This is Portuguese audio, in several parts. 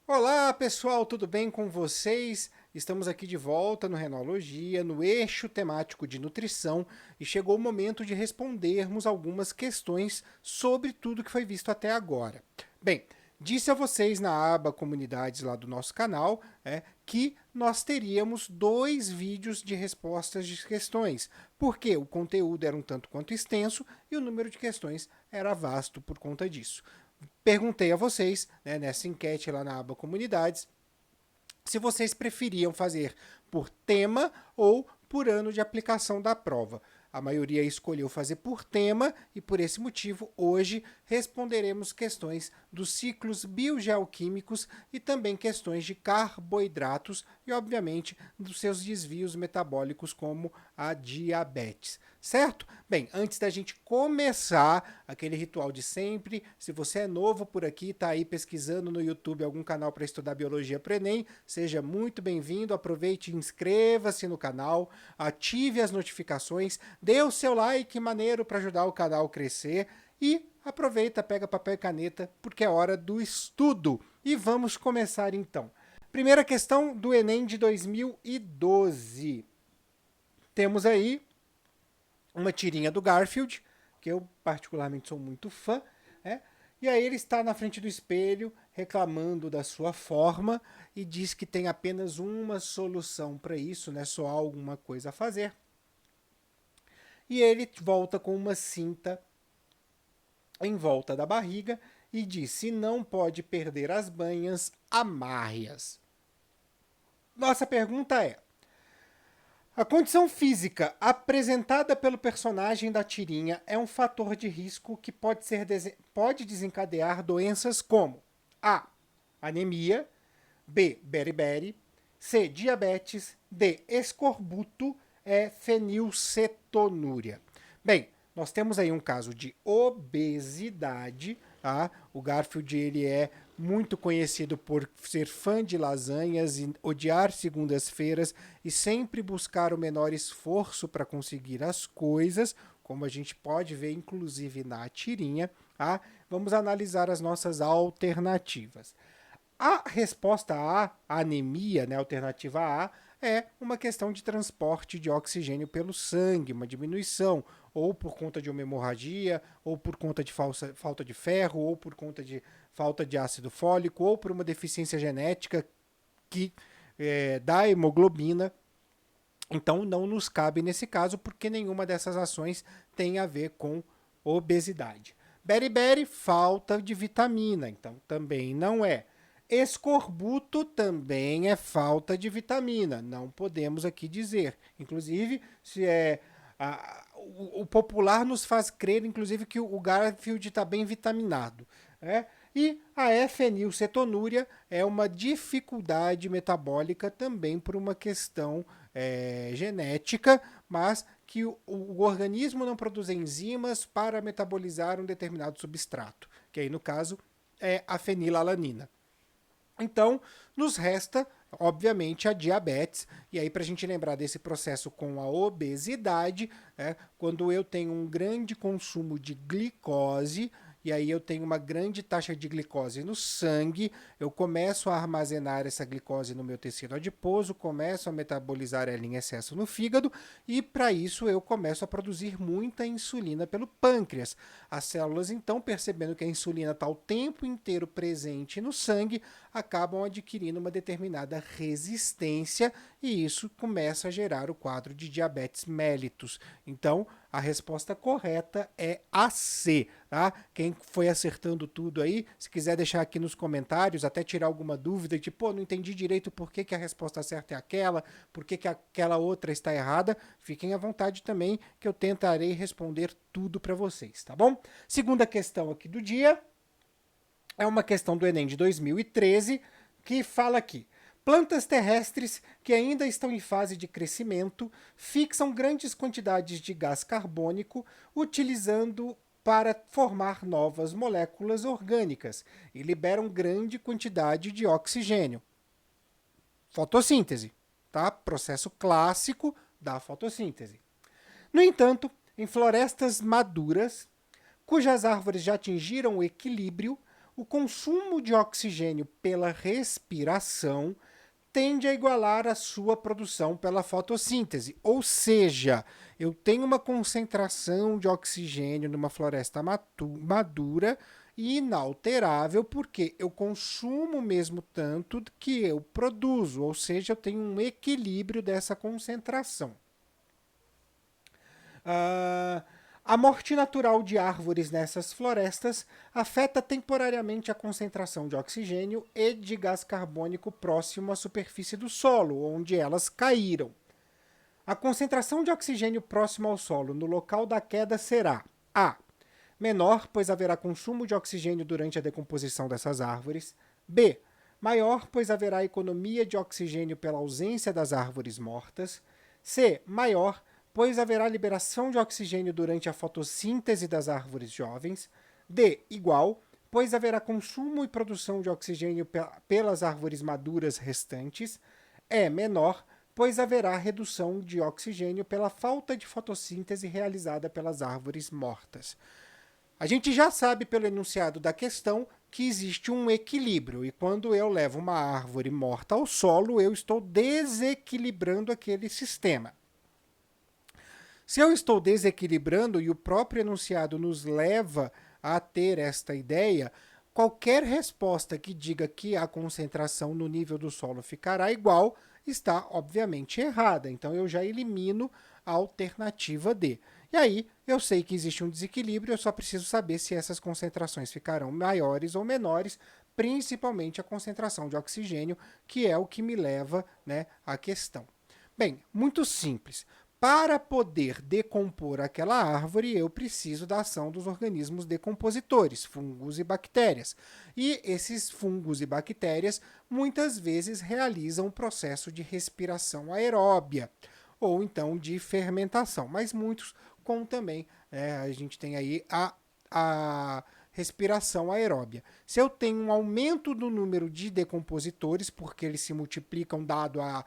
Olá pessoal, tudo bem com vocês? Estamos aqui de volta no Renologia, no eixo temático de nutrição, e chegou o momento de respondermos algumas questões sobre tudo que foi visto até agora. Bem, disse a vocês na aba comunidades lá do nosso canal que nós teríamos 2 vídeos de respostas de questões, porque o conteúdo era um tanto quanto extenso e o número de questões era vasto por conta disso. Perguntei a vocês, nessa enquete lá na aba comunidades, se vocês preferiam fazer por tema ou por ano de aplicação da prova. A maioria escolheu fazer por tema e, por esse motivo, hoje responderemos questões dos ciclos biogeoquímicos e também questões de carboidratos e, obviamente, dos seus desvios metabólicos, como a diabetes. Certo? Bem, antes da gente começar aquele ritual de sempre, se você é novo por aqui, está aí pesquisando no YouTube algum canal para estudar biologia para o Enem, seja muito bem-vindo, aproveite e inscreva-se no canal, ative as notificações, dê o seu like maneiro para ajudar o canal a crescer e aproveita, pega papel e caneta, porque é hora do estudo. E vamos começar então. Primeira questão do Enem de 2012. Temos aí uma tirinha do Garfield, que eu particularmente sou muito fã, e aí ele está na frente do espelho reclamando da sua forma e diz que tem apenas uma solução para isso, só alguma coisa a fazer. E ele volta com uma cinta em volta da barriga e diz: se não pode perder as banhas, amarre-as. Nossa pergunta é: a condição física apresentada pelo personagem da tirinha é um fator de risco que pode desencadear doenças como A. Anemia, B. Beriberi, C. Diabetes, D. Escorbuto, E. Fenilcetonúria. Bem, nós temos aí um caso de obesidade. Tá? O Garfield ele é muito conhecido por ser fã de lasanhas e odiar segundas-feiras e sempre buscar o menor esforço para conseguir as coisas, como a gente pode ver inclusive na tirinha. Tá? Vamos analisar as nossas alternativas. A resposta A, a anemia, alternativa A, é uma questão de transporte de oxigênio pelo sangue, uma diminuição, ou por conta de uma hemorragia, ou por conta de falta de ferro, ou por conta de falta de ácido fólico, ou por uma deficiência genética que dá hemoglobina. Então não nos cabe nesse caso, porque nenhuma dessas ações tem a ver com obesidade. Beriberi, falta de vitamina, então também não é. Escorbuto também é falta de vitamina, não podemos aqui dizer. Inclusive, se é o popular nos faz crer, inclusive, que o Garfield está bem vitaminado. E a fenilcetonúria é uma dificuldade metabólica também por uma questão genética, mas que o organismo não produz enzimas para metabolizar um determinado substrato, que aí no caso é a fenilalanina. Então, nos resta, obviamente, a diabetes. E aí, para a gente lembrar desse processo com a obesidade, quando eu tenho um grande consumo de glicose, e aí eu tenho uma grande taxa de glicose no sangue, eu começo a armazenar essa glicose no meu tecido adiposo, começo a metabolizar ela em excesso no fígado, e para isso eu começo a produzir muita insulina pelo pâncreas. As células, então, percebendo que a insulina está o tempo inteiro presente no sangue, acabam adquirindo uma determinada resistência e isso começa a gerar o quadro de diabetes mellitus. Então, a resposta correta é a C. Tá? Quem foi acertando tudo aí, se quiser deixar aqui nos comentários, até tirar alguma dúvida, tipo, não entendi direito por que a resposta certa é aquela, por que aquela outra está errada, fiquem à vontade também, que eu tentarei responder tudo para vocês, tá bom? Segunda questão aqui do dia é uma questão do Enem de 2013 que fala aqui: plantas terrestres que ainda estão em fase de crescimento fixam grandes quantidades de gás carbônico utilizando para formar novas moléculas orgânicas e liberam grande quantidade de oxigênio. Fotossíntese, tá? Processo clássico da fotossíntese. No entanto, em florestas maduras, cujas árvores já atingiram o equilíbrio, o consumo de oxigênio pela respiração tende a igualar a sua produção pela fotossíntese. Ou seja, eu tenho uma concentração de oxigênio numa floresta madura e inalterável, porque eu consumo o mesmo tanto que eu produzo, ou seja, eu tenho um equilíbrio dessa concentração. A morte natural de árvores nessas florestas afeta temporariamente a concentração de oxigênio e de gás carbônico próximo à superfície do solo, onde elas caíram. A concentração de oxigênio próximo ao solo no local da queda será A. Menor, pois haverá consumo de oxigênio durante a decomposição dessas árvores. B. Maior, pois haverá economia de oxigênio pela ausência das árvores mortas. C. Maior, pois haverá liberação de oxigênio durante a fotossíntese das árvores jovens. D. Igual, pois haverá consumo e produção de oxigênio pelas árvores maduras restantes. E. Menor, pois haverá redução de oxigênio pela falta de fotossíntese realizada pelas árvores mortas. A gente já sabe pelo enunciado da questão que existe um equilíbrio, e quando eu levo uma árvore morta ao solo, eu estou desequilibrando aquele sistema. Se eu estou desequilibrando e o próprio enunciado nos leva a ter esta ideia, qualquer resposta que diga que a concentração no nível do solo ficará igual está, obviamente, errada. Então, eu já elimino a alternativa D. E aí, eu sei que existe um desequilíbrio, eu só preciso saber se essas concentrações ficarão maiores ou menores, principalmente a concentração de oxigênio, que é o que me leva, né, à questão. Bem, muito simples. Para poder decompor aquela árvore, eu preciso da ação dos organismos decompositores, fungos e bactérias. E esses fungos e bactérias muitas vezes realizam o processo de respiração aeróbia, ou então de fermentação, mas muitos com também, a gente tem aí a respiração aeróbia. Se eu tenho um aumento do número de decompositores, porque eles se multiplicam dado a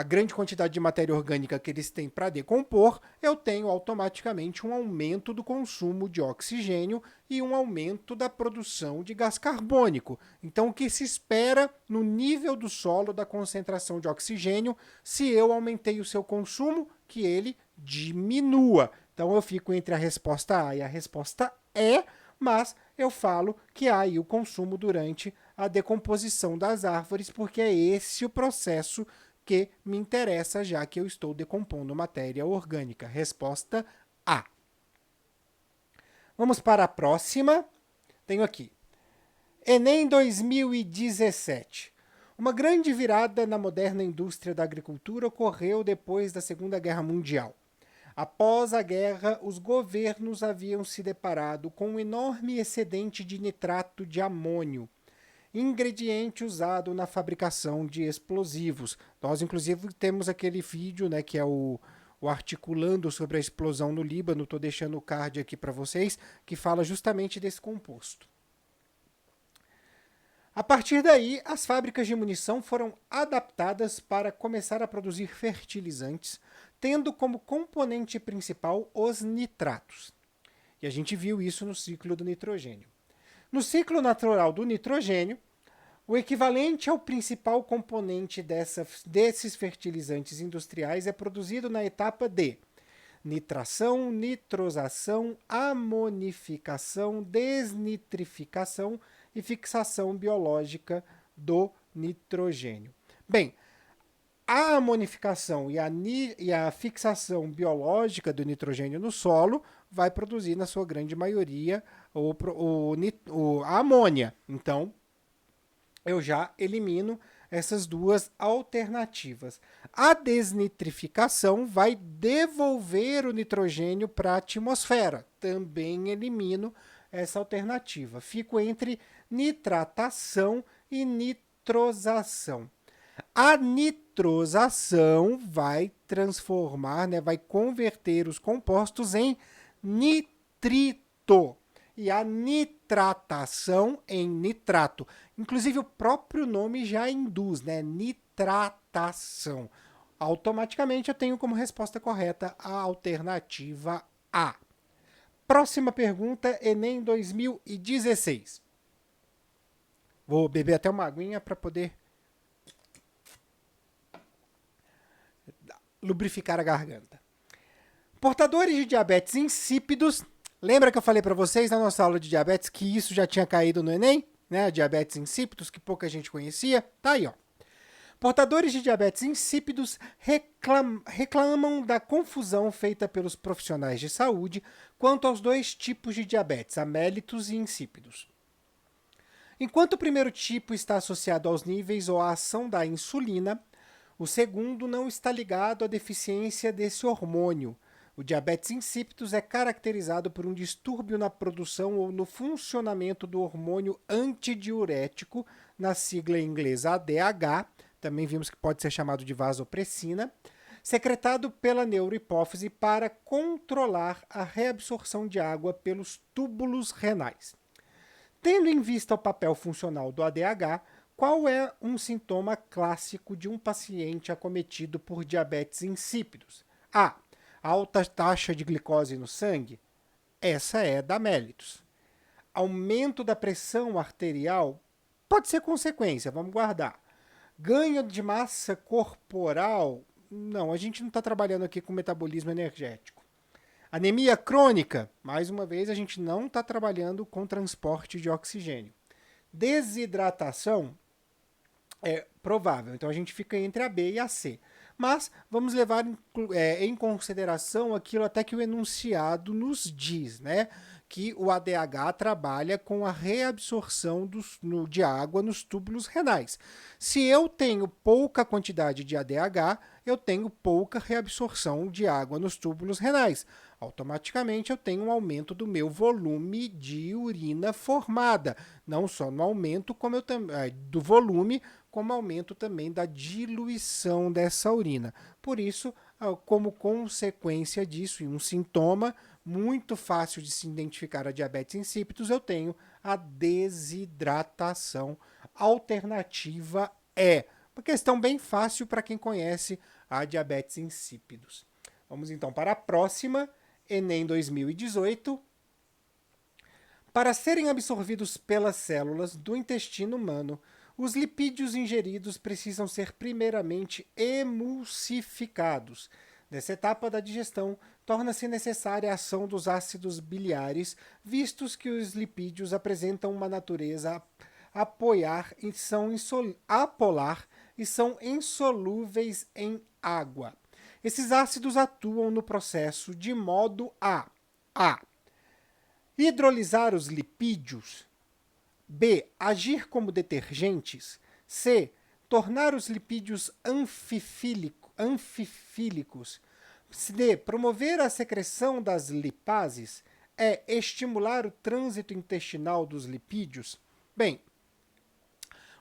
grande quantidade de matéria orgânica que eles têm para decompor, eu tenho automaticamente um aumento do consumo de oxigênio e um aumento da produção de gás carbônico. Então, o que se espera no nível do solo da concentração de oxigênio, se eu aumentei o seu consumo, que ele diminua. Então, eu fico entre a resposta A e a resposta E, mas eu falo que há aí o consumo durante a decomposição das árvores, porque é esse o processo que me interessa, já que eu estou decompondo matéria orgânica. Resposta A. Vamos para a próxima. Tenho aqui. Enem 2017. Uma grande virada na moderna indústria da agricultura ocorreu depois da Segunda Guerra Mundial. Após a guerra, os governos haviam se deparado com um enorme excedente de nitrato de amônio, ingrediente usado na fabricação de explosivos. Nós, inclusive, temos aquele vídeo, né, que é o articulando sobre a explosão no Líbano, estou deixando o card aqui para vocês, que fala justamente desse composto. A partir daí, as fábricas de munição foram adaptadas para começar a produzir fertilizantes, tendo como componente principal os nitratos. E a gente viu isso no ciclo do nitrogênio. No ciclo natural do nitrogênio, o equivalente ao principal componente desses fertilizantes industriais é produzido na etapa de nitração, nitrosação, amonificação, desnitrificação e fixação biológica do nitrogênio. Bem, a amonificação e a fixação biológica do nitrogênio no solo vai produzir, na sua grande maioria, a amônia. Então, eu já elimino essas duas alternativas. A desnitrificação vai devolver o nitrogênio para a atmosfera. Também elimino essa alternativa. Fico entre nitratação e nitrosação. A nitrosação vai transformar, né, vai converter os compostos em nitrito. E a nitratação em nitrato. Inclusive, o próprio nome já induz, né? Nitratação. Automaticamente, eu tenho como resposta correta a alternativa A. Próxima pergunta, Enem 2016. Vou beber até uma aguinha para poder lubrificar a garganta. Portadores de diabetes insípidos. Lembra que eu falei para vocês na nossa aula de diabetes que isso já tinha caído no Enem? Né? Diabetes insípidos, que pouca gente conhecia. Tá aí, ó. Portadores de diabetes insípidos reclamam da confusão feita pelos profissionais de saúde quanto aos dois tipos de diabetes, amélitos e insípidos. Enquanto o primeiro tipo está associado aos níveis ou à ação da insulina, o segundo não está ligado à deficiência desse hormônio. O diabetes insípidos é caracterizado por um distúrbio na produção ou no funcionamento do hormônio antidiurético, na sigla em inglês ADH, também vimos que pode ser chamado de vasopressina, secretado pela neurohipófise para controlar a reabsorção de água pelos túbulos renais. Tendo em vista o papel funcional do ADH, qual é um sintoma clássico de um paciente acometido por diabetes insípidos? A. Alta taxa de glicose no sangue? Essa é da mellitus. Aumento da pressão arterial? Pode ser consequência, vamos guardar. Ganho de massa corporal? Não, a gente não está trabalhando aqui com metabolismo energético. Anemia crônica? Mais uma vez, a gente não está trabalhando com transporte de oxigênio. Desidratação? É provável, então a gente fica entre a B e a C. Mas vamos levar em consideração aquilo até que o enunciado nos diz, né? Que o ADH trabalha com a reabsorção de água nos túbulos renais. Se eu tenho pouca quantidade de ADH, eu tenho pouca reabsorção de água nos túbulos renais. Automaticamente eu tenho um aumento do meu volume de urina formada. Não só no aumento do volume, como aumento também da diluição dessa urina. Por isso, como consequência disso, e um sintoma muito fácil de se identificar a diabetes insípidos, eu tenho a desidratação. Alternativa é uma questão bem fácil para quem conhece a diabetes insípidos. Vamos então para a próxima, Enem 2018. Para serem absorvidos pelas células do intestino humano, os lipídios ingeridos precisam ser primeiramente emulsificados. Nessa etapa da digestão, torna-se necessária a ação dos ácidos biliares, vistos que os lipídios apresentam uma natureza apolar e são insolúveis em água. Esses ácidos atuam no processo de modo a hidrolisar os lipídios, B. Agir como detergentes, C. Tornar os lipídios anfifílicos, D. Promover a secreção das lipases, E. Estimular o trânsito intestinal dos lipídios. Bem,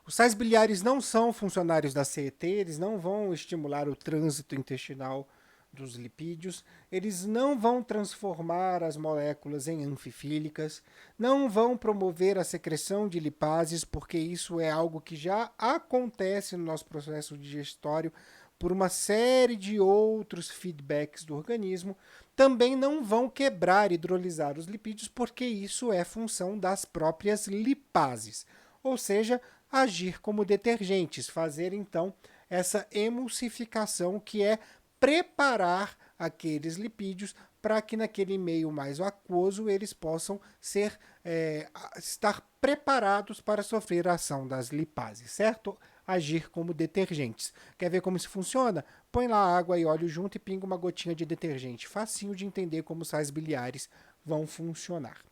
os sais biliares não são funcionários da CET, eles não vão estimular o trânsito intestinal dos lipídios, eles não vão transformar as moléculas em anfifílicas, não vão promover a secreção de lipases, porque isso é algo que já acontece no nosso processo digestório por uma série de outros feedbacks do organismo. Também não vão quebrar e hidrolisar os lipídios, porque isso é função das próprias lipases, ou seja, agir como detergentes, fazer então essa emulsificação, que é preparar aqueles lipídios para que naquele meio mais aquoso eles possam estar preparados para sofrer a ação das lipases, certo? Agir como detergentes. Quer ver como isso funciona? Põe lá água e óleo junto e pinga uma gotinha de detergente. Facinho de entender como os sais biliares vão funcionar.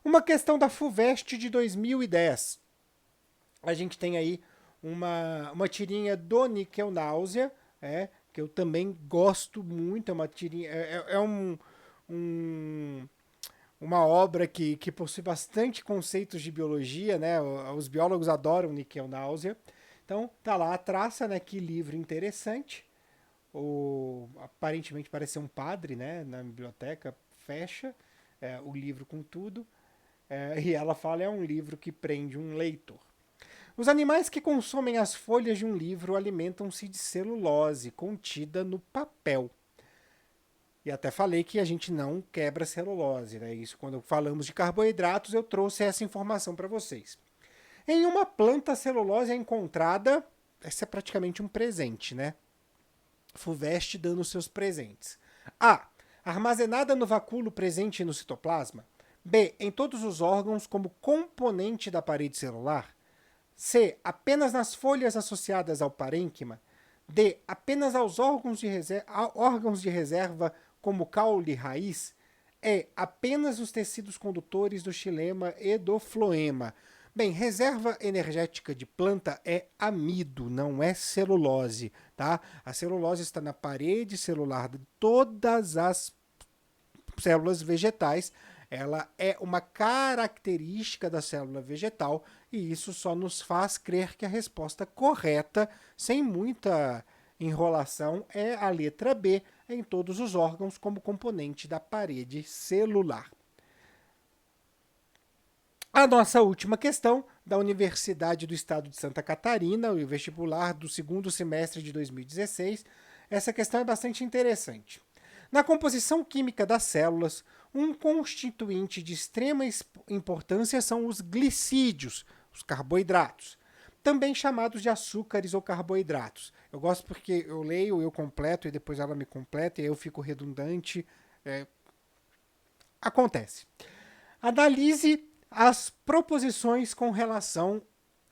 Uma questão da FUVEST de 2010. A gente tem aí uma tirinha do Níquel Náusea, que eu também gosto muito, é uma tirinha, uma obra que possui bastante conceitos de biologia, né? Os biólogos adoram Níquel Náusea. Então, tá lá a traça, né? Que livro interessante. Aparentemente parece ser um padre, né? Na biblioteca, fecha o livro com tudo. E ela fala, é um livro que prende um leitor. Os animais que consomem as folhas de um livro alimentam-se de celulose contida no papel. E até falei que a gente não quebra celulose, né? Isso, quando falamos de carboidratos, eu trouxe essa informação para vocês. Em uma planta, a celulose é encontrada, esse é praticamente um presente, né? FUVEST dando seus presentes. A. Armazenada no vacúolo presente no citoplasma. B. Em todos os órgãos como componente da parede celular. C. Apenas nas folhas associadas ao parênquima. D. Apenas aos órgãos de reserva como caule e raiz. E. Apenas os tecidos condutores do xilema e do floema. Bem, reserva energética de planta é amido, não é celulose, tá? A celulose está na parede celular de todas as células vegetais. Ela é uma característica da célula vegetal e isso só nos faz crer que a resposta correta, sem muita enrolação, é a letra B, em todos os órgãos como componente da parede celular. A nossa última questão, da Universidade do Estado de Santa Catarina, o vestibular do segundo semestre de 2016. Essa questão é bastante interessante. Na composição química das células, um constituinte de extrema importância são os glicídios, os carboidratos, também chamados de açúcares ou carboidratos. Eu gosto porque eu leio, eu completo e depois ela me completa e eu fico redundante. Acontece. Analise as proposições com relação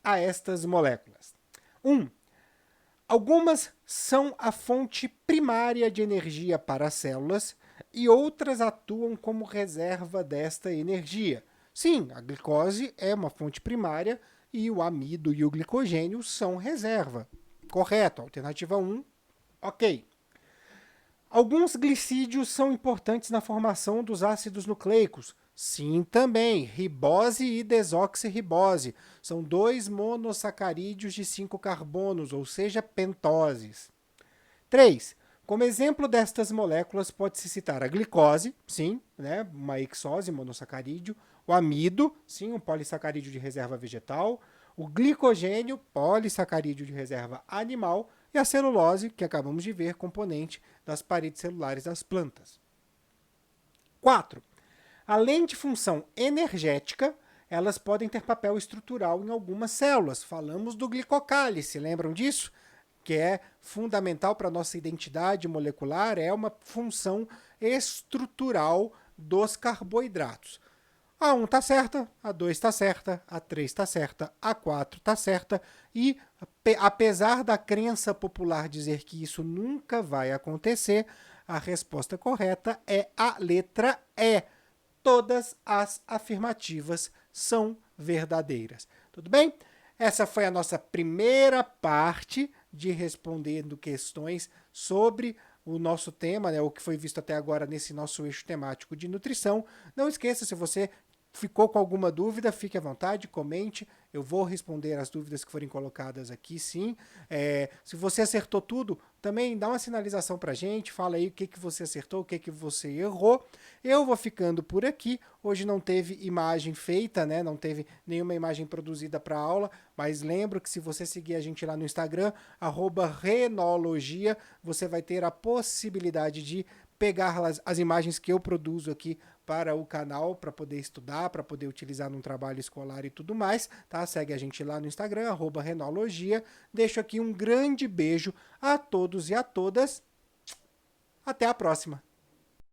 a estas moléculas. 1. Algumas são a fonte primária de energia para as células e outras atuam como reserva desta energia. Sim, a glicose é uma fonte primária e o amido e o glicogênio são reserva. Correto, alternativa 1, ok. Alguns glicídios são importantes na formação dos ácidos nucleicos. Sim, também. Ribose e desoxirribose. São 2 monossacarídeos de 5 carbonos, ou seja, pentoses. 3. Como exemplo destas moléculas, pode-se citar a glicose, sim, né, uma hexose, monossacarídeo. O amido, sim, um polissacarídeo de reserva vegetal. O glicogênio, polissacarídeo de reserva animal. E a celulose, que acabamos de ver, componente das paredes celulares das plantas. 4. Além de função energética, elas podem ter papel estrutural em algumas células. Falamos do glicocálice, lembram disso? Que é fundamental para a nossa identidade molecular, é uma função estrutural dos carboidratos. A 1 está certa, a 2 está certa, a 3 está certa, a 4 está certa e, apesar da crença popular dizer que isso nunca vai acontecer, a resposta correta é a letra E. Todas as afirmativas são verdadeiras. Tudo bem? Essa foi a nossa primeira parte de respondendo questões sobre o nosso tema, né, o que foi visto até agora nesse nosso eixo temático de nutrição. Não esqueça, se você ficou com alguma dúvida, fique à vontade, comente. Eu vou responder as dúvidas que forem colocadas aqui, sim. Se você acertou tudo, também dá uma sinalização pra gente, fala aí o que você acertou, o que você errou. Eu vou ficando por aqui. Hoje não teve imagem feita, né? Não teve nenhuma imagem produzida para aula, mas lembro que se você seguir a gente lá no Instagram, @renologia, você vai ter a possibilidade de pegar as imagens que eu produzo aqui para o canal, para poder estudar, para poder utilizar num trabalho escolar e tudo mais, tá? Segue a gente lá no Instagram, @renologia. Deixo aqui um grande beijo a todos e a todas. Até a próxima!